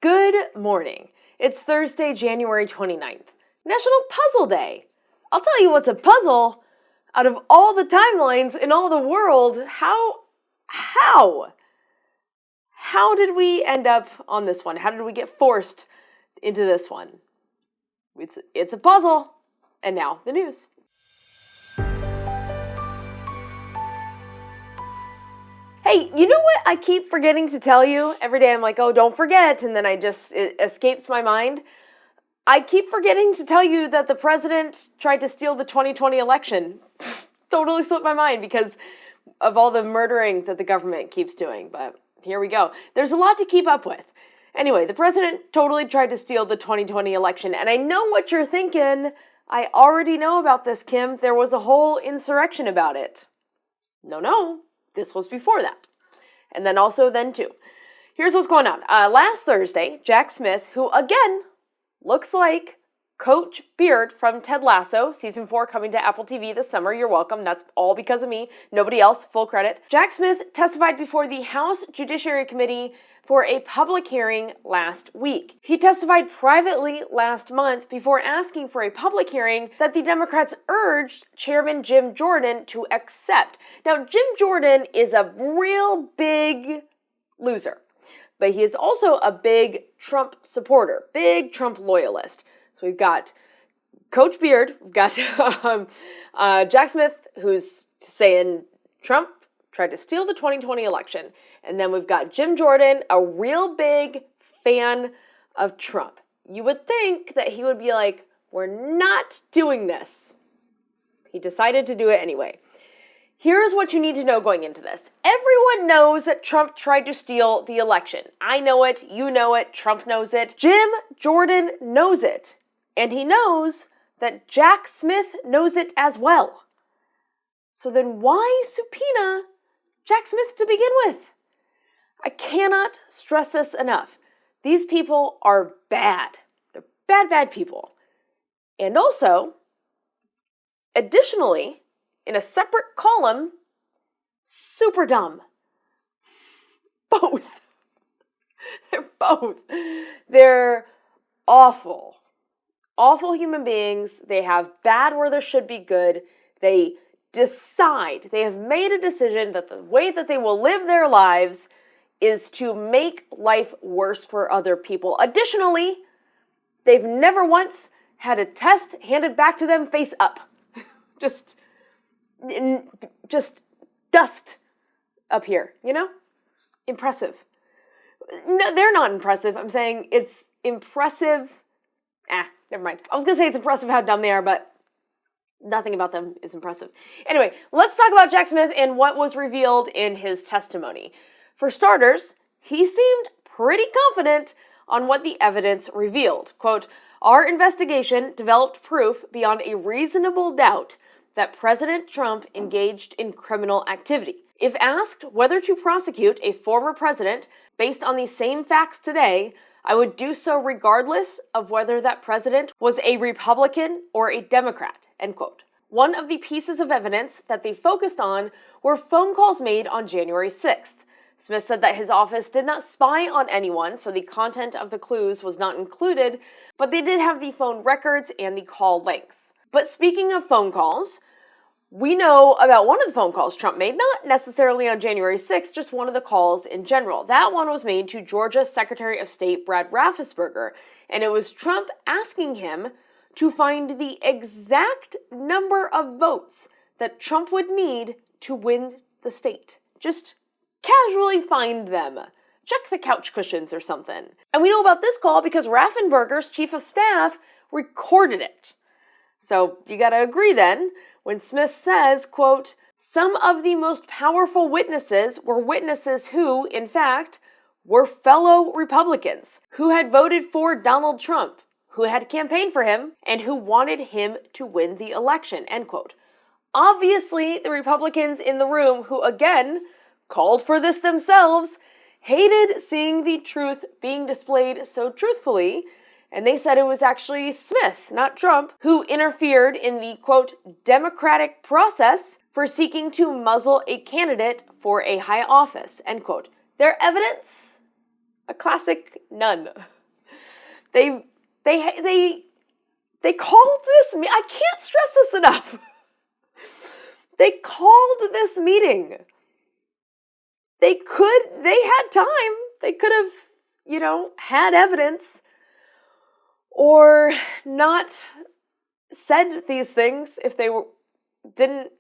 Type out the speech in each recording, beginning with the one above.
Good morning. It's Thursday, January 29th, National Puzzle Day. I'll tell you what's a puzzle. Out of all the timelines in all the world, how did we end up on this one? How did we get forced into this one? It's a puzzle. And now the news. Hey, you know what I keep forgetting to tell you? Every day I'm like, oh, don't forget, and then it escapes my mind. I keep forgetting to tell you that the president tried to steal the 2020 election. Totally slipped my mind because of all the murdering that the government keeps doing, but here we go. There's a lot to keep up with. Anyway, the president totally tried to steal the 2020 election, and I know what you're thinking. I already know about this, Kim. There was a whole insurrection about it. No. This was before that. And then too. Here's what's going on. Last Thursday, Jack Smith, who again looks like Coach Beard from Ted Lasso, season 4 coming to Apple TV this summer. You're welcome. That's all because of me. Nobody else. Full credit. Jack Smith testified before the House Judiciary Committee for a public hearing last week. He testified privately last month before asking for a public hearing that the Democrats urged Chairman Jim Jordan to accept. Now, Jim Jordan is a real big loser, but he is also a big Trump supporter, big Trump loyalist. So we've got Coach Beard, we've got Jack Smith, who's saying Trump tried to steal the 2020 election. And then we've got Jim Jordan, a real big fan of Trump. You would think that he would be like, we're not doing this. He decided to do it anyway. Here's what you need to know going into this. Everyone knows that Trump tried to steal the election. I know it, you know it, Trump knows it. Jim Jordan knows it. And he knows that Jack Smith knows it as well. So then why subpoena Jack Smith to begin with? I cannot stress this enough. These people are bad. They're bad people. And also, additionally, in a separate column, super dumb. Both. They're both. They're awful. Awful human beings. They have bad where there should be good. They have made a decision that the way that they will live their lives is to make life worse for other people. Additionally, they've never once had a test handed back to them face up. just dust up here, you know? Impressive. No, they're not impressive. I'm saying it's impressive. Never mind. I was going to say it's impressive how dumb they are, but nothing about them is impressive. Anyway, let's talk about Jack Smith and what was revealed in his testimony. For starters, he seemed pretty confident on what the evidence revealed. Quote, "Our investigation developed proof beyond a reasonable doubt that President Trump engaged in criminal activity. If asked whether to prosecute a former president based on the same facts today, I would do so regardless of whether that president was a Republican or a Democrat," end quote. One of the pieces of evidence that they focused on were phone calls made on January 6th. Smith said that his office did not spy on anyone, so the content of the clues was not included, but they did have the phone records and the call lengths. But speaking of phone calls, we know about one of the phone calls Trump made, not necessarily on January 6th, just one of the calls in general. That one was made to Georgia Secretary of State Brad Raffensperger, and it was Trump asking him to find the exact number of votes that Trump would need to win the state. Just casually find them. Check the couch cushions or something. And we know about this call because Raffensperger's chief of staff recorded it. So you gotta agree then, when Smith says, quote, "Some of the most powerful witnesses were witnesses who, in fact, were fellow Republicans, who had voted for Donald Trump, who had campaigned for him, and who wanted him to win the election," end quote. Obviously, the Republicans in the room, who again called for this themselves, hated seeing the truth being displayed so truthfully, and they said it was actually Smith, not Trump, who interfered in the, quote, democratic process for seeking to muzzle a candidate for a high office, end quote. Their evidence A classic nun. They called this meeting. I can't stress this enough. They called this meeting. They had time. They could have, had evidence or not said these things if they didn't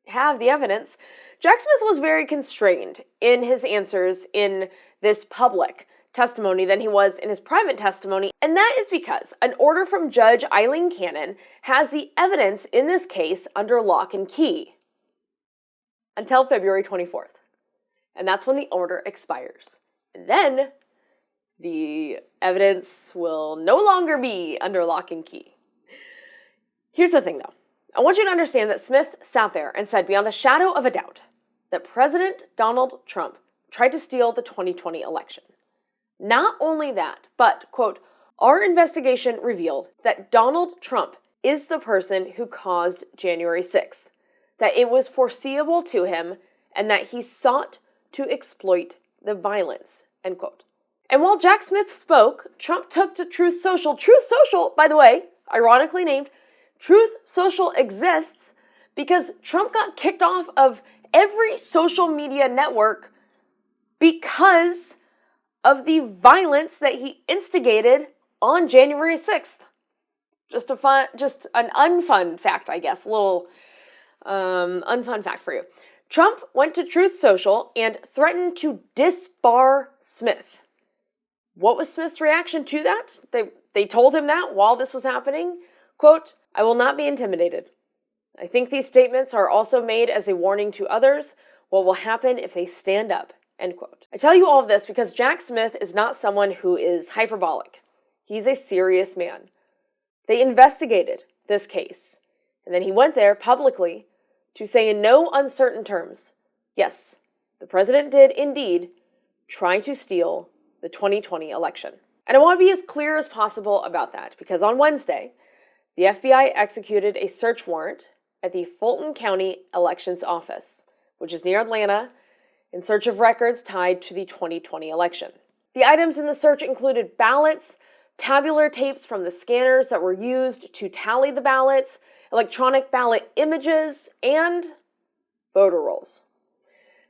have the evidence. Jack Smith was very constrained in his answers in this public testimony than he was in his private testimony, and that is because an order from Judge Eileen Cannon has the evidence in this case under lock and key until February 24th. And that's when the order expires. And then the evidence will no longer be under lock and key. Here's the thing, though. I want you to understand that Smith sat there and said beyond a shadow of a doubt that President Donald Trump tried to steal the 2020 election. Not only that, but, quote, our investigation revealed that Donald Trump is the person who caused January 6th, that it was foreseeable to him, and that he sought to exploit the violence, end quote. And while Jack Smith spoke, Trump took to Truth Social. Truth Social, by the way, ironically named, Truth Social exists because Trump got kicked off of every social media network because of the violence that he instigated on January 6th. Just an unfun fact, I guess. A little unfun fact for you. Trump went to Truth Social and threatened to disbar Smith. What was Smith's reaction to that? They told him that while this was happening. Quote, I will not be intimidated. I think these statements are also made as a warning to others what will happen if they stand up, end quote. I tell you all of this because Jack Smith is not someone who is hyperbolic. He's a serious man. They investigated this case, and then he went there publicly to say in no uncertain terms, yes, the president did indeed try to steal the 2020 election. And I want to be as clear as possible about that because on Wednesday, the FBI executed a search warrant at the Fulton County Elections Office, which is near Atlanta, in search of records tied to the 2020 election. The items in the search included ballots, tabular tapes from the scanners that were used to tally the ballots, electronic ballot images, and voter rolls.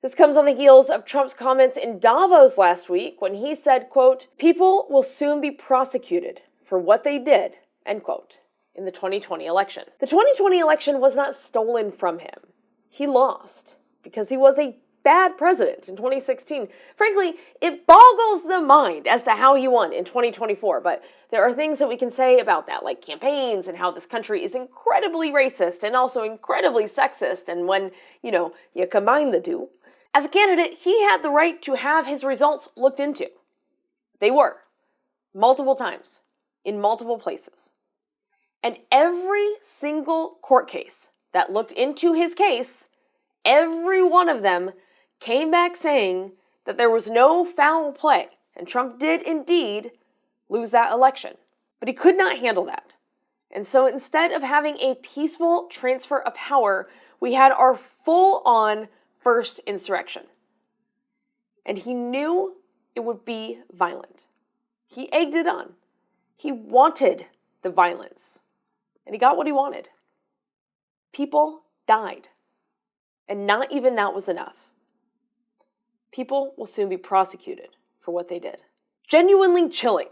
This comes on the heels of Trump's comments in Davos last week when he said, quote, people will soon be prosecuted for what they did, end quote, in the 2020 election. The 2020 election was not stolen from him. He lost because he was a bad president in 2016. Frankly, it boggles the mind as to how he won in 2024, but there are things that we can say about that, like campaigns and how this country is incredibly racist and also incredibly sexist, and when, you combine the two. As a candidate, he had the right to have his results looked into. They were, multiple times, in multiple places. And every single court case that looked into his case, every one of them came back saying that there was no foul play, and Trump did indeed lose that election. But he could not handle that. And so instead of having a peaceful transfer of power, we had our full-on first insurrection. And he knew it would be violent. He egged it on. He wanted the violence. And he got what he wanted. People died. And not even that was enough. People will soon be prosecuted for what they did. Genuinely chilling.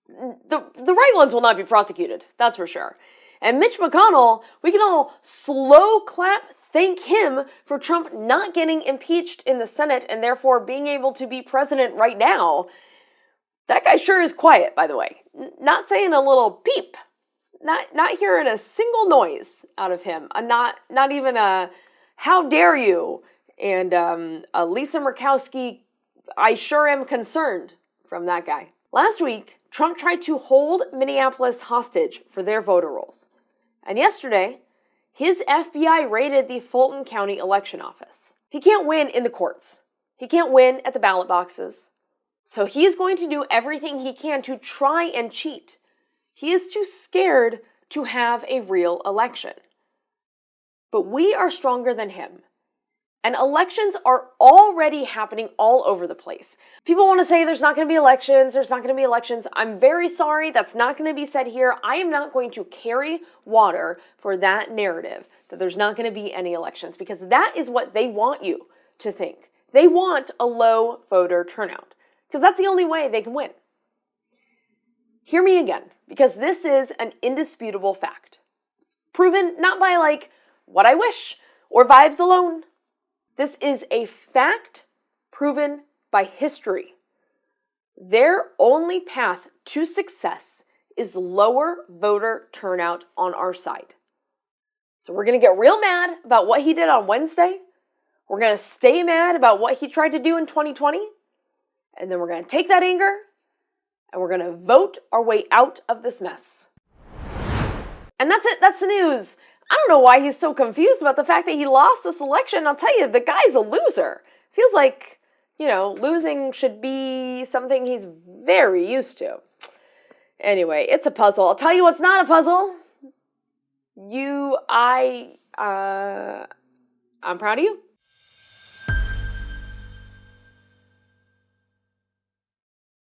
The right ones will not be prosecuted, that's for sure. And Mitch McConnell, we can all slow clap thank him for Trump not getting impeached in the Senate and therefore being able to be president right now. That guy sure is quiet, by the way. Not saying a little peep. Not hearing a single noise out of him. Not even a how dare you and a Lisa Murkowski, I sure am concerned from that guy. Last week, Trump tried to hold Minneapolis hostage for their voter rolls. And yesterday, his FBI raided the Fulton County election office. He can't win in the courts. He can't win at the ballot boxes. So he is going to do everything he can to try and cheat. He is too scared to have a real election. But we are stronger than him. And elections are already happening all over the place. People want to say there's not going to be elections, I'm very sorry, that's not going to be said here. I am not going to carry water for that narrative that there's not going to be any elections, because that is what they want you to think. They want a low voter turnout, because that's the only way they can win. Hear me again, because this is an indisputable fact. Proven not by what I wish or vibes alone. This is a fact proven by history. Their only path to success is lower voter turnout on our side. So we're going to get real mad about what he did on Wednesday. We're going to stay mad about what he tried to do in 2020. And then we're going to take that anger and we're going to vote our way out of this mess. And that's it. That's the news. I don't know why he's so confused about the fact that he lost this election. I'll tell you, the guy's a loser. Feels like, losing should be something he's very used to. Anyway, it's a puzzle. I'll tell you what's not a puzzle. I'm proud of you.